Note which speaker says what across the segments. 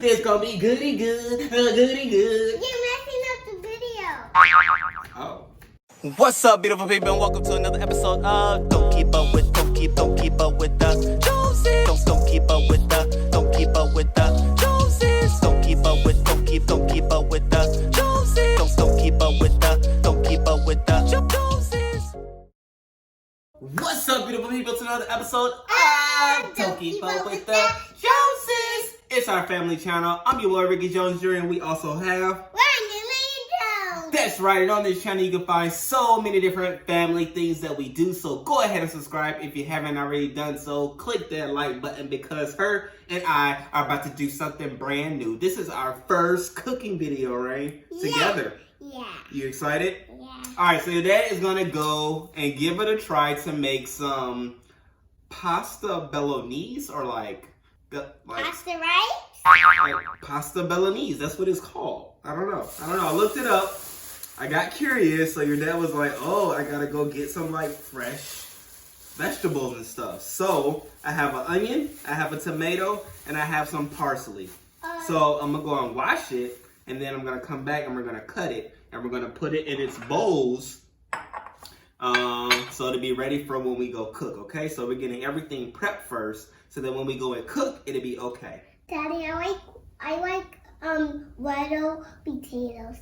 Speaker 1: It's gonna be goody good, goody good.
Speaker 2: You're messing up the video.
Speaker 1: Oh.
Speaker 3: What's up, beautiful people, and welcome to another episode of Don't Keep Up With the Joneses. Don't keep up with the Joneses. Don't keep up with the Joneses. Don't keep up with the Joneses. Don't keep up with the Joneses.
Speaker 1: What's up, beautiful people, to another episode of Don't Keep Up With the Joneses. It's our family channel. I'm your boy Ricky Jones Jr. and we also have... That's right, and on this channel you can find so many different family things that we do, so go ahead and subscribe if you haven't already done so. Click that like button because her and I are about to do something brand new. This is our first cooking video, right? Together.
Speaker 2: Yeah.
Speaker 1: You excited?
Speaker 2: Yeah.
Speaker 1: Alright, so your dad is going to go and give it a try to make some pasta Bolognese or like
Speaker 2: Pasta rice?
Speaker 1: like pasta Bolognese. That's what it's called. I don't know. I looked it up. I got curious, so your dad was like, oh, I gotta go get some like fresh vegetables and stuff. So I have an onion, I have a tomato, and I have some parsley. So I'm gonna go and wash it, and then I'm gonna come back and we're gonna cut it, and we're gonna put it in its bowls so to be ready for when we go cook, okay? So we're getting everything prepped first, so that when we go and cook, it'll be okay.
Speaker 2: Daddy, I like yellow potatoes.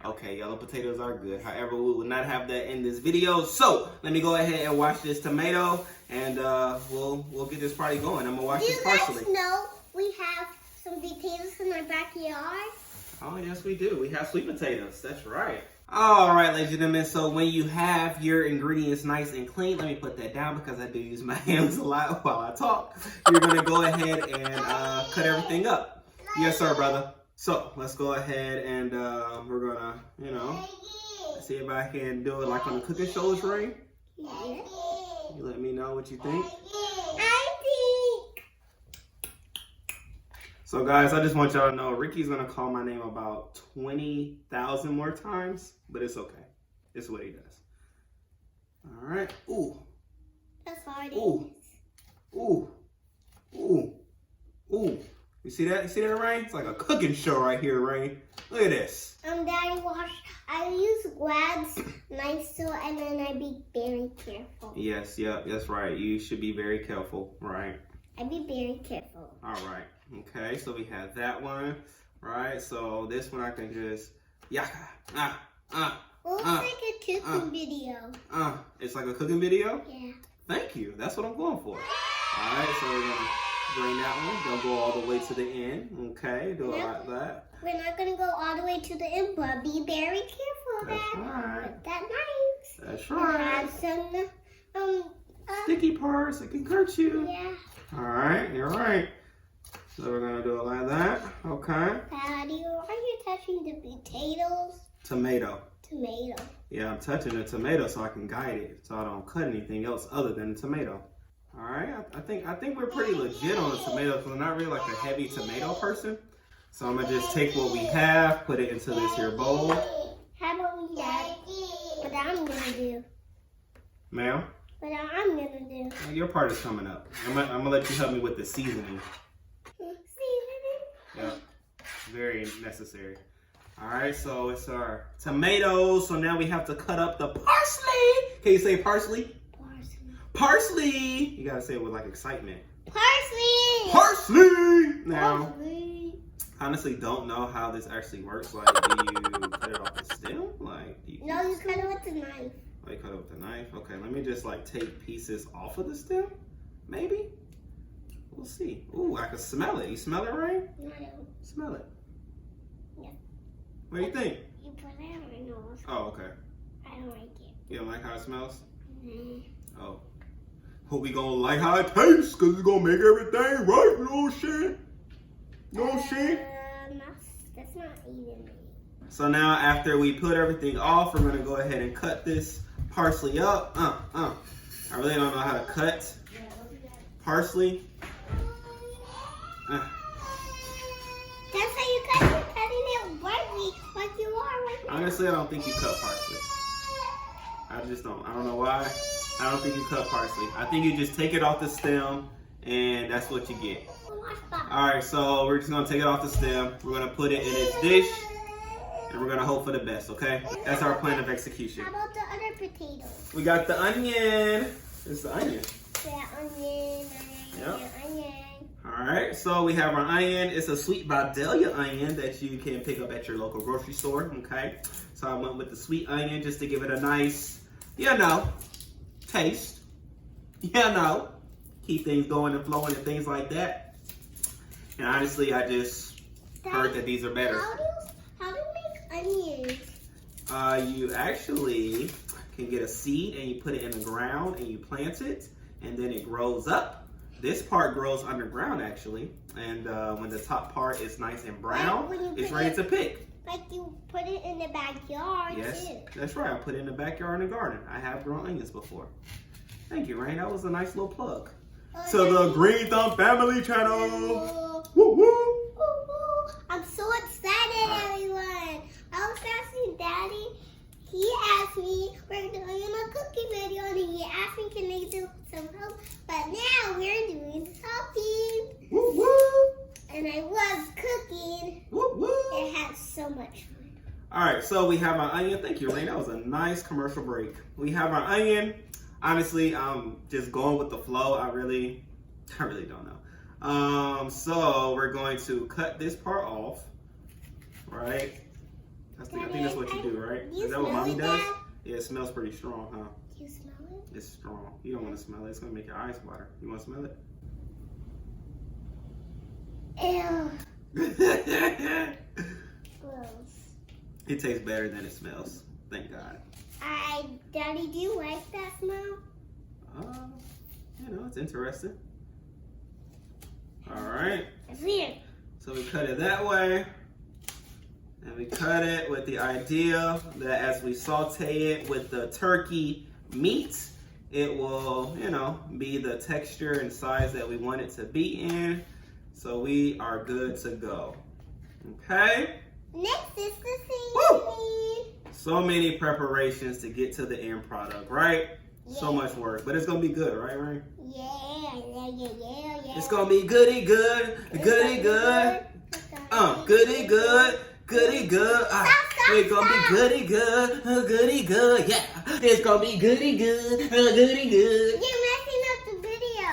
Speaker 1: Okay, yellow potatoes are good. However, we will not have that in this video. So let me go ahead and wash this tomato, and we'll get this party going. I'm gonna wash this parsley.
Speaker 2: Do you guys know we have some potatoes in our backyard?
Speaker 1: Oh yes, we do. We have sweet potatoes. That's right. All right, ladies and gentlemen. So when you have your ingredients nice and clean, let me put that down because I do use my hands a lot while I talk. You're gonna go ahead and cut everything up. Yes, sir, brother. So let's go ahead and we're gonna, see if I can do it like on the cooking shows, Ray.
Speaker 2: Yeah.
Speaker 1: You let me know what you think.
Speaker 2: I think.
Speaker 1: So guys, I just want y'all to know Ricky's gonna call my name about 20,000 more times, but it's okay. It's what he does. All right. Ooh.
Speaker 2: That's hard.
Speaker 1: Ooh. Ooh. Ooh. Ooh. You see that? You see that, Rain? It's like a cooking show right here, Rain. Look at this.
Speaker 2: Daddy, I use Glad's knife too, and then I be very careful.
Speaker 1: Yes, yep, that's right. You should be very careful, right?
Speaker 2: I be very careful.
Speaker 1: All right. Okay, so we have that one, right? So this one I can just,
Speaker 2: Looks like a cooking video.
Speaker 1: It's like a cooking video?
Speaker 2: Yeah.
Speaker 1: Thank you. That's what I'm going for. All right, so we're going to bring that one. Don't go all the way to the end. Okay, do it like that.
Speaker 2: We're not going to go all the way to the end, but be very careful.
Speaker 1: That's right.
Speaker 2: With that knife.
Speaker 1: That's right.
Speaker 2: Have some,
Speaker 1: sticky parts that can hurt you.
Speaker 2: Yeah.
Speaker 1: All right, you're right. So we're going to do it like that. Okay.
Speaker 2: Daddy, are you touching the potatoes?
Speaker 1: Tomato.
Speaker 2: Tomato.
Speaker 1: Yeah, I'm touching the tomato so I can guide it, so I don't cut anything else other than the tomato. All right, I think we're pretty legit on the tomato because I'm not really like a heavy tomato person. So I'm gonna just take what we have, put it into this here bowl.
Speaker 2: How about we Daddy? What I'm gonna do?
Speaker 1: Ma'am?
Speaker 2: What I'm gonna do?
Speaker 1: Your part is coming up. I'm gonna let you help me with the seasoning.
Speaker 2: Seasoning?
Speaker 1: Yeah, very necessary. All right, so it's our tomatoes. So now we have to cut up the parsley. Can you say parsley? Parsley! You gotta say it with like excitement.
Speaker 2: Parsley!
Speaker 1: Parsley! Now,
Speaker 2: Parsley.
Speaker 1: honestly don't know how this actually works. Like, do you cut it off the stem? Like, do you...
Speaker 2: No, you cut it with the knife.
Speaker 1: Oh, you cut it with the knife? Okay, let me just like take pieces off of the stem. Maybe? We'll see. Ooh, I can smell it. You smell it, Ray?
Speaker 2: No, I don't.
Speaker 1: Smell it.
Speaker 2: Yeah.
Speaker 1: What do you think?
Speaker 2: You put it on my nose.
Speaker 1: Oh, okay.
Speaker 2: I don't like it.
Speaker 1: You don't like how it smells?
Speaker 2: Mm.
Speaker 1: Oh. Hope we gonna like how it tastes, cause it's gonna make everything right, you know what I'm saying? You know what I'm saying?
Speaker 2: That's not eating me.
Speaker 1: So now after we put everything off, we're gonna go ahead and cut this parsley up. I really don't know how to cut parsley.
Speaker 2: That's how you cut it. You're cutting it lightly, like you are right now.
Speaker 1: Honestly, I don't think you cut parsley. I don't know why. I don't think you cut parsley. I think you just take it off the stem and that's what you get. All right, so we're just gonna take it off the stem. We're gonna put it in its dish, and we're gonna hope for the best, okay? That's our plan of execution.
Speaker 2: How about the other potatoes?
Speaker 1: We got the onion. It's the onion.
Speaker 2: Yeah, onion.
Speaker 1: All right, so we have our onion. It's a sweet Vidalia onion that you can pick up at your local grocery store, okay? So I went with the sweet onion just to give it a nice, taste. Keep things going and flowing and things like that. And honestly, I just heard that these are better.
Speaker 2: How do you make onions?
Speaker 1: You actually can get a seed and you put it in the ground and you plant it, and then it grows up. This part grows underground actually, and when the top part is nice and brown, it's ready to pick.
Speaker 2: Like you put it in the backyard
Speaker 1: Yes,
Speaker 2: too.
Speaker 1: that's right. I put it in the backyard in the garden. I have grown onions before. Thank you, Rain. That was a nice little plug. To the Green Thumb Family Channel. Woo woo!
Speaker 2: I'm so excited, everyone. I was asking Daddy. He asked me, we're doing a cooking video, and he asked me, can I do some help? But now we're doing talking.
Speaker 1: Woo woo!
Speaker 2: And I was cooking.
Speaker 1: Woo woo!
Speaker 2: It had so much fun.
Speaker 1: All right, so we have our onion. Thank you, Rain. That was a nice commercial break. We have our onion. Honestly, I'm just going with the flow. I really don't know. So we're going to cut this part off, right? I think that's what you do, right? Is that what Mommy does? Yeah, it smells pretty strong, huh?
Speaker 2: Do you smell it?
Speaker 1: It's strong. You don't want to smell it. It's going to make your eyes water. You want to smell it?
Speaker 2: Ew. Gross.
Speaker 1: It tastes better than it smells. Thank God.
Speaker 2: Daddy, do you like that smell?
Speaker 1: It's interesting. All right.
Speaker 2: It's weird.
Speaker 1: So we cut it that way. And we cut it with the idea that as we saute it with the turkey meat, it will, be the texture and size that we want it to be in. So we are good to go. Okay?
Speaker 2: Next is the
Speaker 1: seasoning. So many preparations to get to the end product, right?
Speaker 2: Yeah.
Speaker 1: So much work, but it's gonna be good, right, Rain?
Speaker 2: Yeah.
Speaker 1: It's gonna be goody good, goody good. Goody good, goody good. It's gonna be goody good, goody good. Yeah, it's gonna be goody good, goody good.
Speaker 2: You're messing up the video.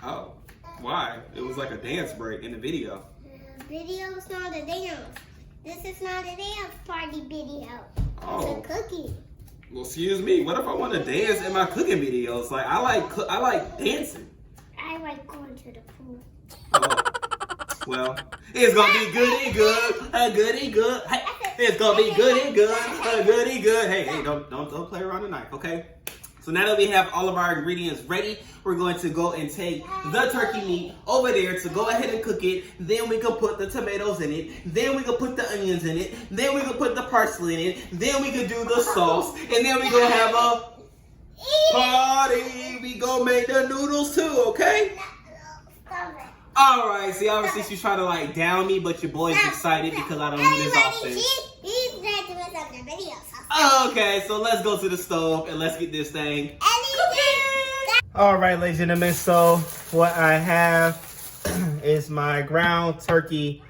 Speaker 1: Oh, why? It was like a dance break in the video.
Speaker 2: The video's not a dance. This is not a dance party video.
Speaker 1: Oh.
Speaker 2: It's a cookie.
Speaker 1: Well, excuse me. What if I want to dance in my cooking videos? Like I like dancing.
Speaker 2: I like going to the pool.
Speaker 1: Oh. Well, it's gonna be goody good, goody good. Hey, it's gonna be goody good, goody good. Hey, don't play around the knife, okay? So now that we have all of our ingredients ready, we're going to go and take the turkey meat over there to go ahead and cook it. Then we can put the tomatoes in it. Then we can put the onions in it. Then we can put the parsley in it. Then we can do the sauce. And then we gonna have a party. We gonna make the noodles too, okay?
Speaker 2: Stop it.
Speaker 1: All right. See, obviously she's trying to like down me, but your boy's excited because I don't do this often.
Speaker 2: He's ready to mess up the video.
Speaker 1: Okay, so let's go to the stove and let's get this thing cooking. All right, ladies and gentlemen, so what I have is my ground turkey.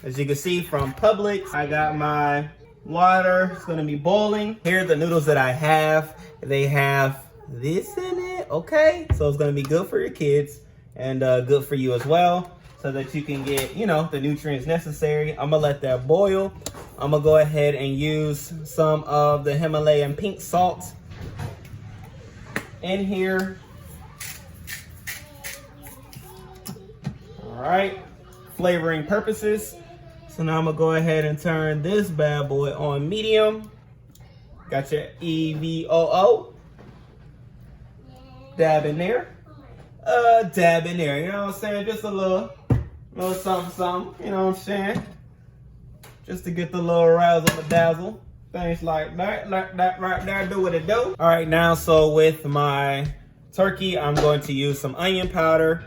Speaker 1: As you can see from Publix, I got my water. It's gonna be boiling. Here are the noodles that I have. They have this in it, okay? So it's gonna be good for your kids and good for you as well, so that you can get, the nutrients necessary. I'm gonna let that boil. I'm gonna go ahead and use some of the Himalayan pink salt in here. All right, flavoring purposes. So now I'm gonna go ahead and turn this bad boy on medium. Got your EVOO. Dab in there. Dab in there, you know what I'm saying? Just a little something, you know what I'm saying? Just to get the little razzle and dazzle. Things like that right there, do what it do. All right, now, so with my turkey, I'm going to use some onion powder.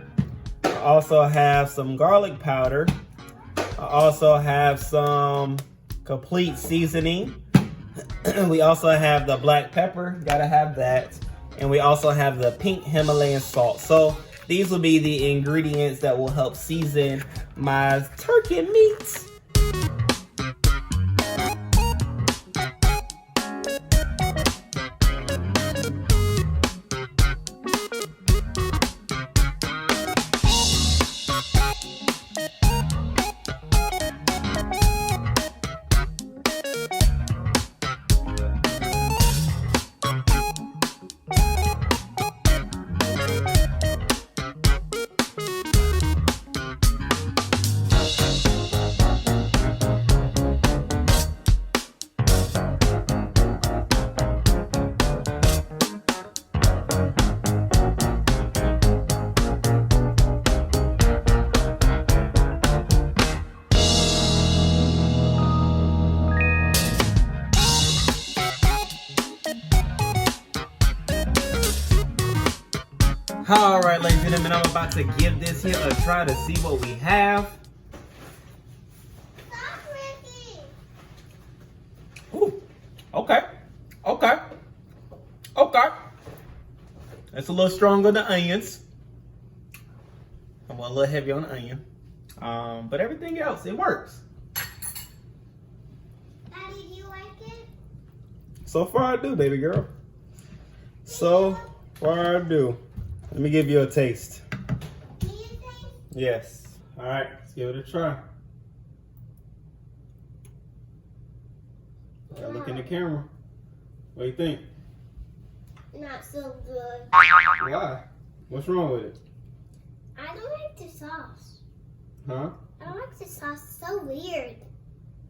Speaker 1: I also have some garlic powder. I also have some complete seasoning. We also have the black pepper, gotta have that. And we also have the pink Himalayan salt. So These will be the ingredients that will help season my turkey meats. All right, ladies and gentlemen, I'm about to give this here a try to see what we have.
Speaker 2: Stop, Ricky.
Speaker 1: Ooh, okay. It's a little strong on the onions. I'm a little heavy on the onion. But everything else, it works.
Speaker 2: Daddy, do you like it?
Speaker 1: So far I do, baby girl. So far I do. Let me give you a taste.
Speaker 2: Do you think?
Speaker 1: Yes. All right, let's give it a try. Gotta look in the camera. What do you think?
Speaker 2: Not so good.
Speaker 1: Why? What's wrong with it?
Speaker 2: I don't like the sauce.
Speaker 1: Huh?
Speaker 2: I don't like the sauce. It's so weird.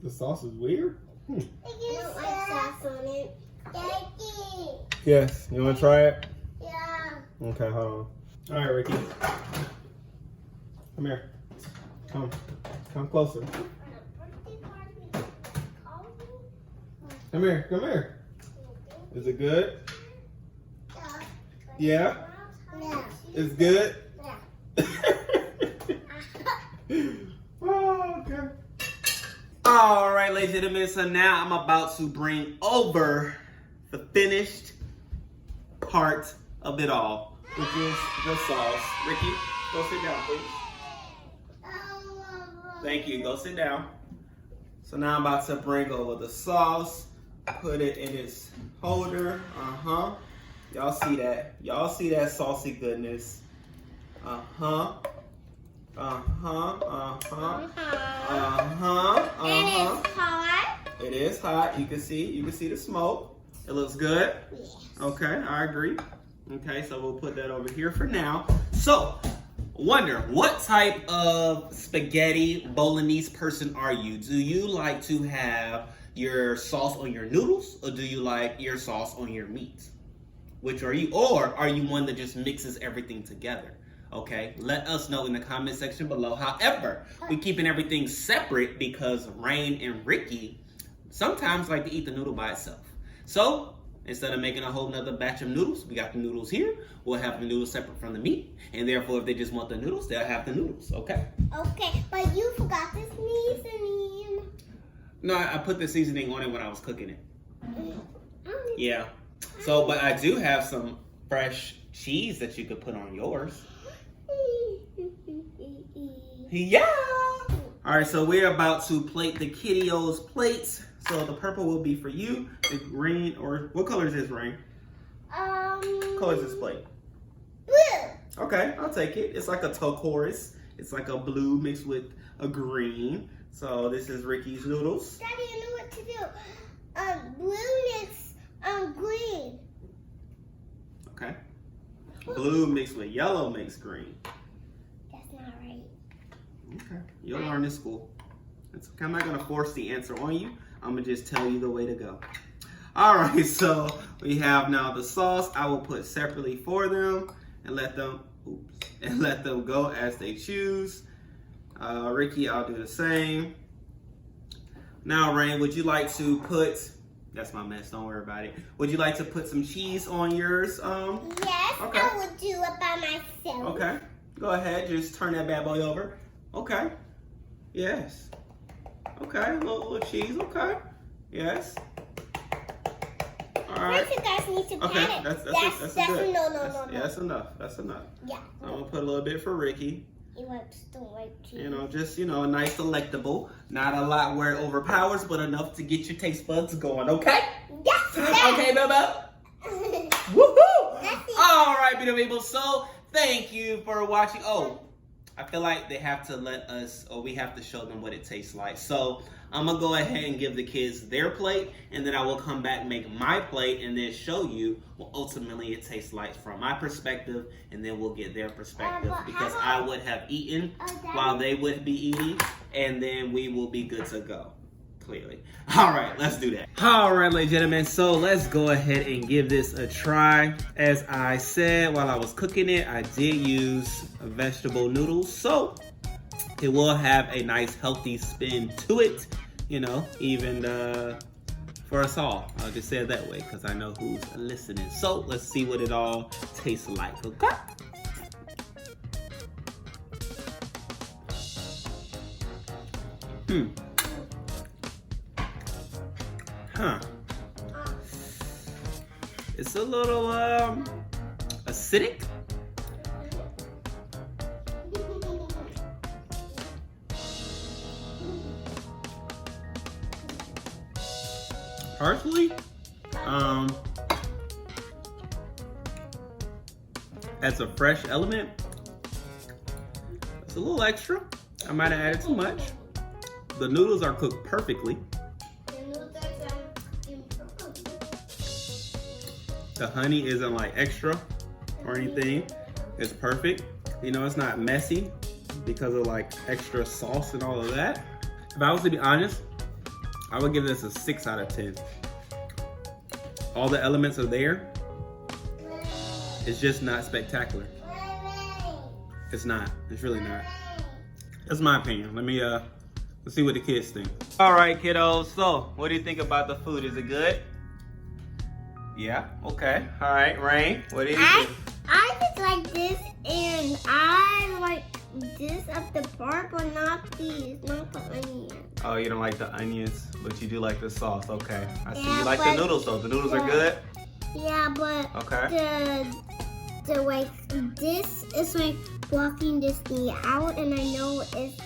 Speaker 1: The sauce is weird?
Speaker 2: I don't like sauce on it. Daddy.
Speaker 1: Yes. You want to try it?
Speaker 2: Yeah.
Speaker 1: Okay, hold on. All right, Ricky. Come here. Come closer. Come here. Is it good? Yeah?
Speaker 2: Yeah.
Speaker 1: It's good?
Speaker 2: Yeah.
Speaker 1: Oh, okay. All right, ladies and gentlemen, so now I'm about to bring over the finished part of it all, which is the sauce. Ricky, go sit down, please. Thank you. Go sit down. So now I'm about to bring over the sauce, put it in its holder. Y'all see that? Y'all see that saucy goodness?
Speaker 2: And it's hot.
Speaker 1: It is hot. You can see the smoke. It looks good.
Speaker 2: Yes.
Speaker 1: Okay, I agree. Okay, so we'll put that over here for now. So, wonder, what type of spaghetti Bolognese person are you? Do you like to have your sauce on your noodles, or do you like your sauce on your meat? Which are you? Or are you one that just mixes everything together? Okay, let us know in the comment section below. However, we're keeping everything separate because Rain and Ricky sometimes like to eat the noodle by itself. So, instead of making a whole nother batch of noodles, we got the noodles here. We'll have the noodles separate from the meat. And therefore, if they just want the noodles, they'll have the noodles, okay?
Speaker 2: Okay, but you forgot the seasoning.
Speaker 1: No, I put the seasoning on it when I was cooking it. Yeah. So, but I do have some fresh cheese that you could put on yours. Yeah. All right, so we're about to plate the kiddos' plates. So the purple will be for you. The green, or what color is this, Rain? What color is this plate?
Speaker 2: Blue.
Speaker 1: Okay, I'll take it. It's like a turquoise. It's like a blue mixed with a green. So this is Ricky's noodles.
Speaker 2: Daddy, I know what to do. Blue mix green.
Speaker 1: Okay. Blue mixed with yellow makes green.
Speaker 2: That's not right.
Speaker 1: Okay. You'll learn in school. It's okay. I'm not going to force the answer on you. I'm going to just tell you the way to go. All right. So we have now the sauce. I will put separately for them and let them go as they choose. Ricky, I'll do the same. Now, Rain, would you like to put... That's my mess. Don't worry about it. Would you like to put some cheese on yours?
Speaker 2: Yes,
Speaker 1: okay.
Speaker 2: I would do it by myself.
Speaker 1: Okay. Go ahead. Just turn that bad boy over. Okay. Yes. Okay. A little cheese. Okay. Yes. All All right.
Speaker 2: First, you guys need to
Speaker 1: Okay,
Speaker 2: pat it.
Speaker 1: that's
Speaker 2: No.
Speaker 1: good. Yeah, that's enough. That's enough.
Speaker 2: Yeah.
Speaker 1: I'm gonna put a little bit for Ricky.
Speaker 2: He wipes the white teeth.
Speaker 1: You know, just a nice delectable. Not a lot where it overpowers, but enough to get your taste buds going. Okay?
Speaker 2: Yes.
Speaker 1: Okay, Bubba. Woohoo! All right, beautiful people. So thank you for watching. Oh, I feel like they have to let us, or we have to show them what it tastes like. So I'm gonna go ahead and give the kids their plate, and then I will come back and make my plate, and then show you what ultimately it tastes like from my perspective, and then we'll get their perspective, because I would have eaten while they would be eating, and then we will be good to go. Clearly. All right, let's do that. All right, ladies and gentlemen, so let's go ahead and give this a try. As I said while I was cooking it, I did use vegetable noodles, so it will have a nice healthy spin to it, even for us all. I'll just say it that way because I know who's listening. So let's see what it all tastes like, okay? It's a little acidic. Personally, as a fresh element, it's a little extra. I might have added too much. The noodles are cooked perfectly. The honey isn't like extra or anything. It's perfect. It's not messy because of like extra sauce and all of that. If I was to be honest, I would give this a 6 out of 10. All the elements are there. It's just not spectacular. It's not. It's really not. That's my opinion. Let's see what the kids think. All right, kiddos. So, what do you think about the food? Is it good? Yeah. Okay. All right, Rain. What do you think?
Speaker 2: I just like this, and I like this at the part, but not these, not the onion.
Speaker 1: Oh, you don't like the onions, but you do like the sauce. Okay. I see.
Speaker 2: Yeah,
Speaker 1: You like the noodles though. The noodles are good.
Speaker 2: Yeah, but
Speaker 1: okay.
Speaker 2: The like this is like blocking this thing out, and I know it's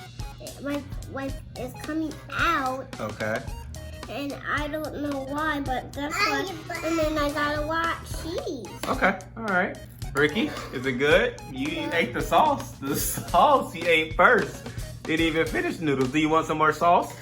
Speaker 2: it's coming out.
Speaker 1: Okay.
Speaker 2: And I don't know why, but that's why. And then I gotta watch cheese.
Speaker 1: Okay. All right. Ricky, is it good? You ate the sauce. The sauce you ate first. Didn't even finish noodles. Do you want some more sauce?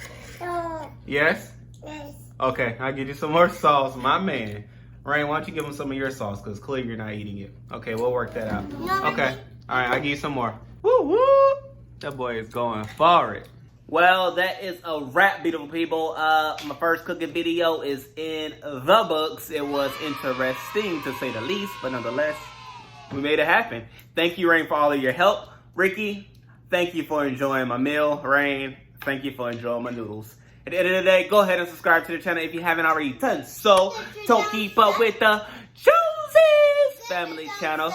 Speaker 1: Yes?
Speaker 2: Yes.
Speaker 1: Okay, I'll give you some more sauce, my man. Rain, why don't you give him some of your sauce? Because clearly you're not eating it. Okay, we'll work that out.
Speaker 2: No,
Speaker 1: okay. All right, I'll give you some more. Woo, woo. That boy is going for it. Well, that is a wrap, beautiful people. My first cooking video is in the books. It was interesting, to say the least, but nonetheless, we made it happen. Thank you, Rain, for all of your help. Ricky, thank you for enjoying my meal. Rain, thank you for enjoying my noodles. At the end of the day, go ahead and subscribe to the channel if you haven't already done so. Don't keep up with the Joneses Family Channel.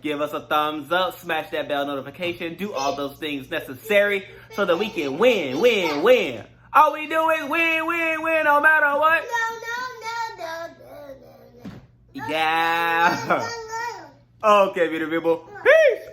Speaker 1: Give us a thumbs up, smash that bell notification, do all those things necessary so that we can win, win, win. All we do is win, win, win, no matter what. No. Yeah. Okay, beautiful people. Peace.